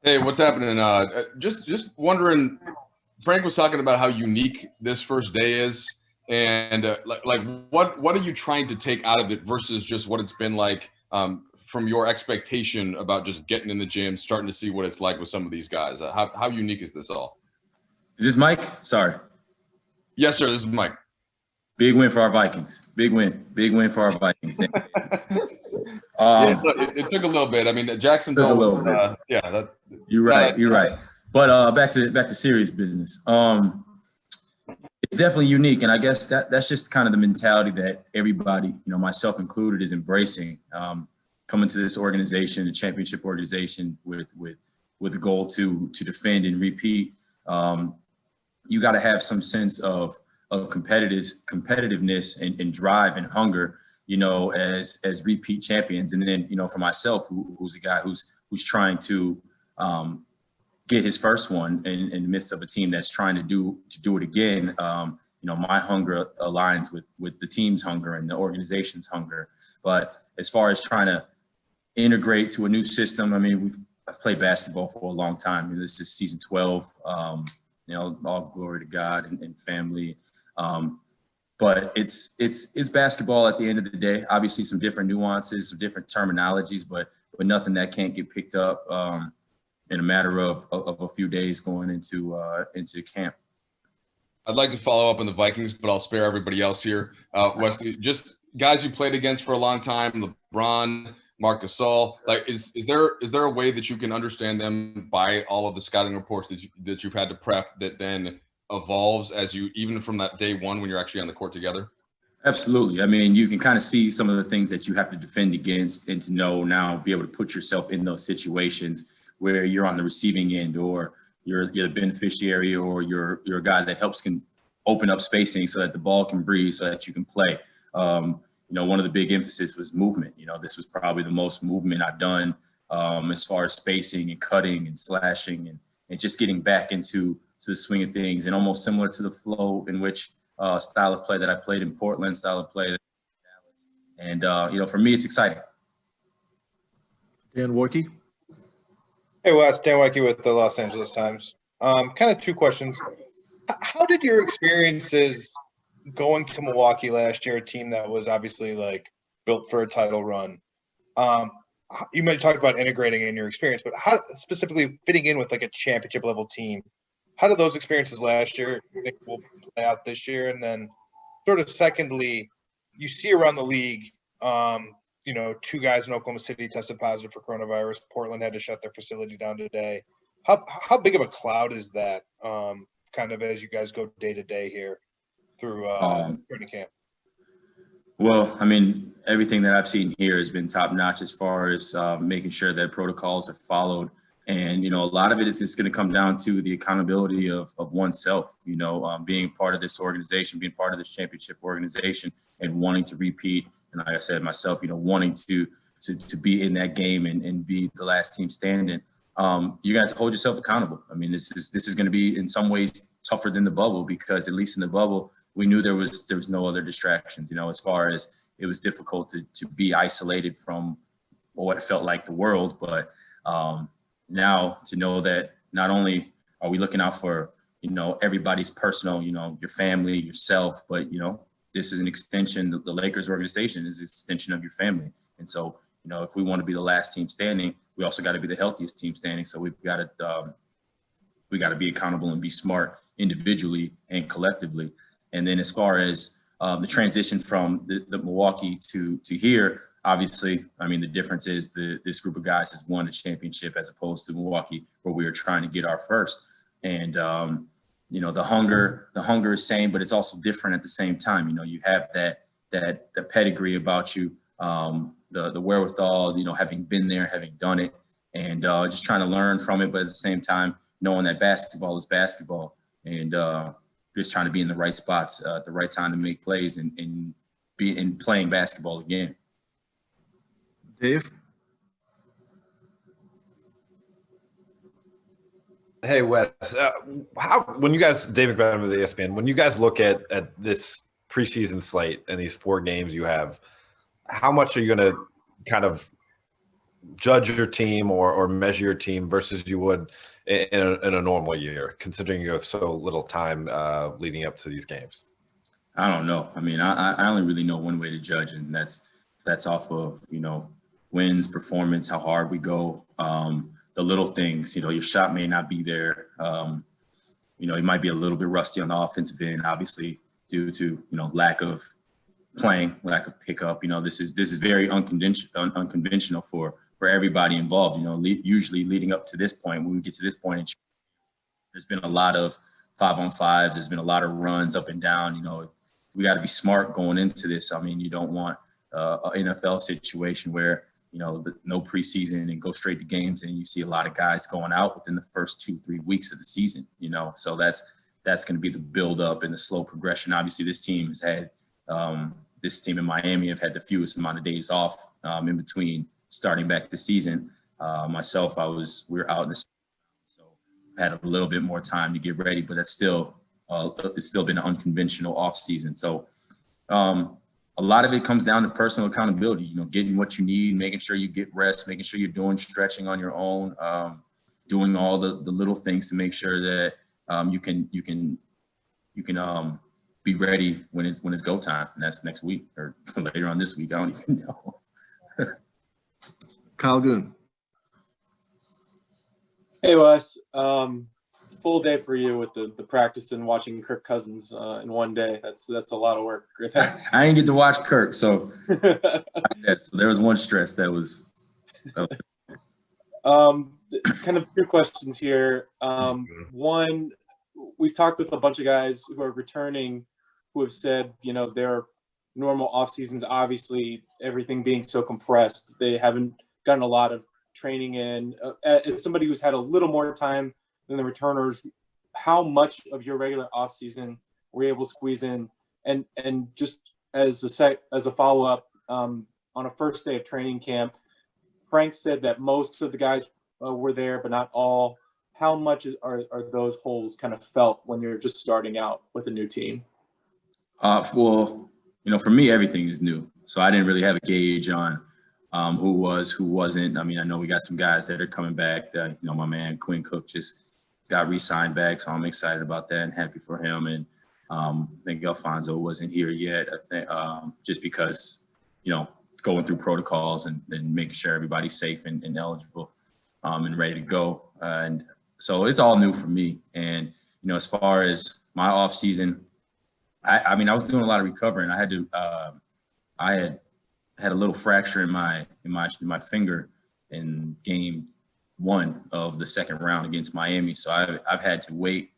Hey, what's happening? Just wondering. Frank was talking about how unique this first day is, and like what are you trying to take out of it versus just what it's been like from your expectation about just getting in the gym, starting to see what it's like with some of these guys. How unique is this all? Is this Mike? Sorry. Yes, sir. This is Mike. Big win for our Vikings. Big win. Big win for our Vikings. Yeah, it took a little bit. I mean, Jacksonville. Took a little bit. Yeah, you're right. You're right. But back to serious business. It's definitely unique, and I guess that's just kind of the mentality that everybody, myself included, is embracing. Coming to this organization, a championship organization, with a goal to defend and repeat. You got to have some sense of competitiveness and drive and hunger, as repeat champions. And then, for myself, who's a guy who's trying to get his first one in the midst of a team that's trying to do it again. My hunger aligns with the team's hunger and the organization's hunger. But as far as trying to integrate to a new system, I mean, I've played basketball for a long time. This is season 12. All glory to God and family. But it's basketball at the end of the day. Obviously, some different nuances, some different terminologies, but nothing that can't get picked up in a matter of a few days going into camp. I'd like to follow up on the Vikings, but I'll spare everybody else here. Wesley, just guys you played against for a long time, LeBron, Marc Gasol. Like, is there a way that you can understand them by all of the scouting reports that you've had to prep that then evolves as you, even from that day one when you're actually on the court together? Absolutely. I mean, you can kind of see some of the things that you have to defend against and to know now, be able to put yourself in those situations where you're on the receiving end, or you're the beneficiary, or you're a guy that can open up spacing so that the ball can breathe, so that you can play. One of the big emphasis was movement. This was probably the most movement I've done as far as spacing and cutting and slashing and just getting back into the swing of things, and almost similar to the flow in which style of play that I played in Portland, style of play that in Dallas. And, for me, it's exciting. Dan Warkey. Hey, Wes, Dan Wicke with the Los Angeles Times. Kind of two questions. How did your experiences going to Milwaukee last year, a team that was obviously built for a title run? You might talk about integrating in your experience, but how specifically fitting in with a championship level team? How did those experiences last year think will play out this year? And then sort of secondly, you see around the league, two guys in Oklahoma City tested positive for coronavirus. Portland had to shut their facility down today. How big of a cloud is that kind of as you guys go day to day here through training camp? Well, I mean, everything that I've seen here has been top notch as far as making sure that protocols are followed. And, a lot of it is just going to come down to the accountability of oneself, being part of this organization, being part of this championship organization and wanting to repeat. And like I said, myself, wanting to be in that game and be the last team standing. You got to hold yourself accountable. I mean, this is going to be in some ways tougher than the bubble, because at least in the bubble, we knew there was no other distractions, as far as it was difficult to be isolated from what it felt like the world. But now to know that not only are we looking out for, everybody's personal, your family, yourself, but, this is an extension. The Lakers organization is an extension of your family. And so, if we want to be the last team standing, we also got to be the healthiest team standing. So we've got to be accountable and be smart individually and collectively. And then as far as the transition from the Milwaukee to here, obviously, I mean, the difference is this group of guys has won a championship as opposed to Milwaukee, where we were trying to get our first. And, the hunger is same, but it's also different at the same time. You have that pedigree about you, the wherewithal, having been there, having done it, and just trying to learn from it. But at the same time, knowing that basketball is basketball, and just trying to be in the right spots at the right time to make plays and be in playing basketball again. Dave? Hey, Wes. When you guys, Dave McBennett with ESPN, when you guys look at this preseason slate and these 4 games you have, how much are you going to kind of judge your team or measure your team versus you would in a normal year, considering you have so little time leading up to these games? I don't know. I mean, I only really know one way to judge, and that's off of, wins, performance, how hard we go, the little things. Your shot may not be there. You might be a little bit rusty on the offensive end, obviously due to lack of playing, lack of pickup. This is very unconventional for everybody involved. Usually leading up to this point, when we get to this point, there's been a lot of 5-on-5s. There's been a lot of runs up and down. We got to be smart going into this. I mean, you don't want an NFL situation where no preseason and go straight to games, and you see a lot of guys going out within the first 2-3 weeks of the season. So that's going to be the build up and the slow progression. Obviously, this team in Miami have had the fewest amount of days off in between starting back the season. Myself, we were out in the so I had a little bit more time to get ready, but it's still been an unconventional off season. So a lot of it comes down to personal accountability, getting what you need, making sure you get rest, making sure you're doing stretching on your own, doing all the little things to make sure that you can be ready when it's go time, and that's next week or later on this week. I don't even know. Kyle Goon. Hey Wes, full day for you with the practice and watching Kirk Cousins in one day. That's a lot of work. I didn't get to watch Kirk, so there was one stress that was. Kind of two questions here. One, we've talked with a bunch of guys who are returning who have said, their normal off seasons, obviously everything being so compressed, they haven't gotten a lot of training in. As somebody who's had a little more time than the returners, how much of your regular off season were you able to squeeze in? And just as a follow up, on a first day of training camp, Frank said that most of the guys were there, but not all. How much are those holes kind of felt when you're just starting out with a new team? For me, everything is new. So I didn't really have a gauge on who was, who wasn't. I mean, I know we got some guys that are coming back. My man Quinn Cook just got re-signed back, so I'm excited about that and happy for him. And I think Alfonso wasn't here yet. I think just because, going through protocols and making sure everybody's safe and eligible and ready to go. And so it's all new for me. And, as far as my off season, I was doing a lot of recovering. I had a little fracture in my finger in game 1 of the second round against Miami. So I've had to wait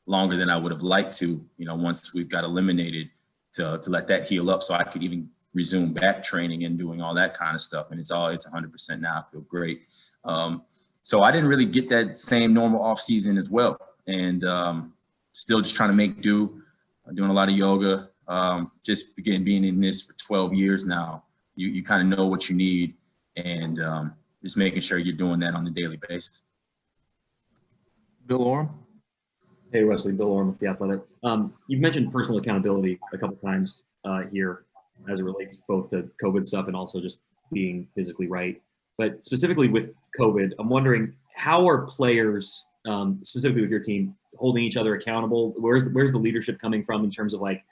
longer than I would have liked to, once we've got eliminated to let that heal up so I could even resume back training and doing all that kind of stuff. And it's 100% now. I feel great. So I didn't really get that same normal off season as well. And still just trying to make do. I'm doing a lot of yoga. Just again, being in this for 12 years now, you kind of know what you need, and just making sure you're doing that on a daily basis. Bill Orm. Hey, Wesley, Bill Orm with The Athletic. You've mentioned personal accountability a couple times here as it relates both to COVID stuff and also just being physically right. But specifically with COVID, I'm wondering, how are players, specifically with your team, holding each other accountable? Where's the leadership coming from in terms of like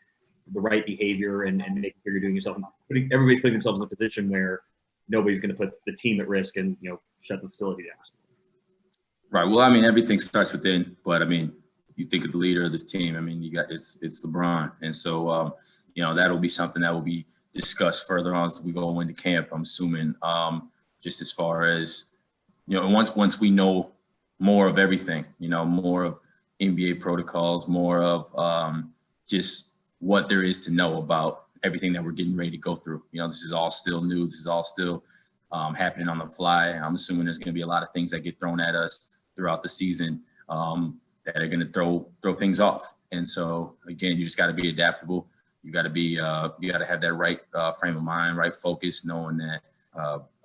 the right behavior and making sure you're doing yourself, and everybody's putting themselves in a position where nobody's going to put the team at risk and shut the facility down? Right. Well, I mean, everything starts within, but I mean, you think of the leader of this team. I mean, it's LeBron, and so that'll be something that will be discussed further on as we go into camp. I'm assuming, just as far as once we know more of everything, more of NBA protocols, more of just what there is to know about everything that we're getting ready to go through. This is all still new. This is all still happening on the fly. I'm assuming there's going to be a lot of things that get thrown at us throughout the season that are going to throw things off. And so again, you just got to be adaptable. You got to be you got to have that right frame of mind, right focus, knowing that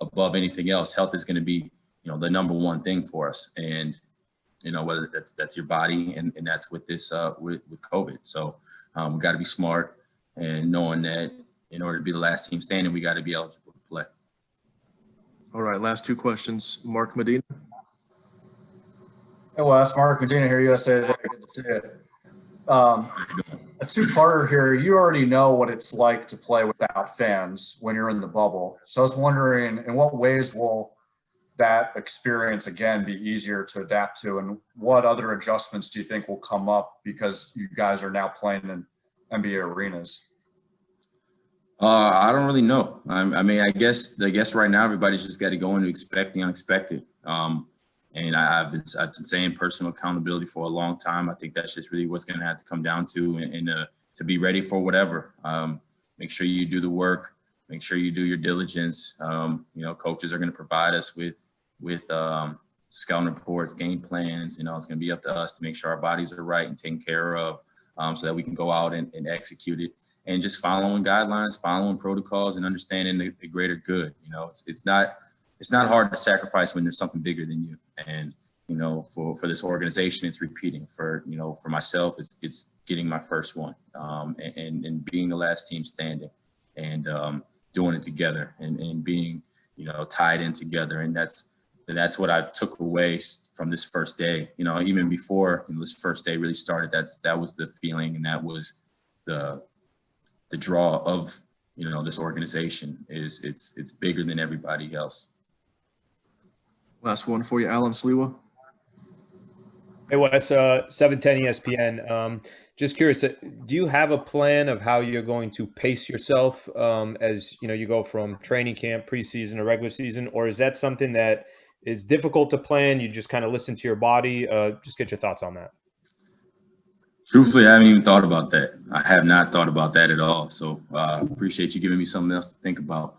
above anything else, health is going to be the number one thing for us. And whether that's your body, and that's with this with COVID. So we got to be smart, and knowing that in order to be the last team standing, we got to be eligible to play. All right, last two questions. Mark Medina. Hey Wes, Mark Medina here, USA Today. Good to see you. A two-parter here. You already know what it's like to play without fans when you're in the bubble. So I was wondering, in what ways will that experience again be easier to adapt to, and what other adjustments do you think will come up because you guys are now playing in NBA arenas? I don't really know. I mean, I guess right now everybody's just got to go into expect the unexpected. And I've been saying personal accountability for a long time. I think that's just really what's going to have to come down to, and to be ready for whatever. Make sure you do the work. Make sure you do your diligence. You know, coaches are going to provide us with scouting reports, game plans. You know, it's going to be up to us to make sure our bodies are right and taken care of, so that we can go out and execute it. And just following guidelines, following protocols, and understanding the greater good. You know, it's not hard to sacrifice when there's something bigger than you. And, you know, for this organization, it's repeating. For myself, it's getting my first one, and being the last team standing, and doing it together, and being, you know, tied in together. And that's what I took away from this first day. You know, even before this first day really started, that was the feeling, and that was the draw of, you know, this organization. Is it's bigger than everybody else. Last one for you, Alan Sliwa. Hey Wes, 710 ESPN. Just curious, do you have a plan of how you're going to pace yourself as you know you go from training camp, preseason, to regular season, or is that something that is difficult to plan? You just kind of listen to your body. Just get your thoughts on that. Truthfully, I haven't even thought about that. I have not thought about that at all. So appreciate you giving me something else to think about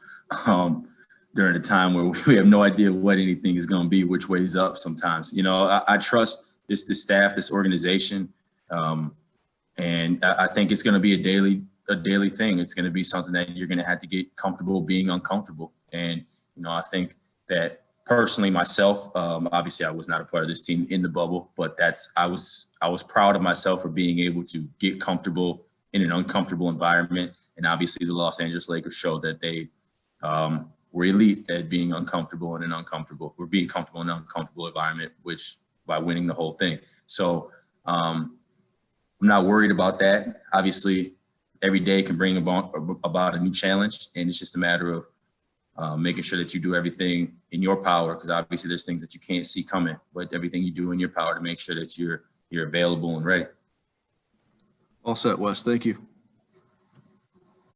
during a time where we have no idea what anything is going to be, which way is up sometimes. You know, I trust this staff, this organization, and I think it's going to be a daily thing. It's going to be something that you're going to have to get comfortable being uncomfortable. And, you know, I think that personally myself, obviously I was not a part of this team in the bubble, but I was proud of myself for being able to get comfortable in an uncomfortable environment. And obviously the Los Angeles Lakers showed that they were elite at being uncomfortable in an uncomfortable, or being comfortable in an uncomfortable environment, which by winning the whole thing. So I'm not worried about that. Obviously every day can bring about a new challenge, and it's just a matter of making sure that you do everything in your power, because obviously there's things that you can't see coming, but everything you do in your power to make sure that you're available and ready. All set, Wes. Thank you.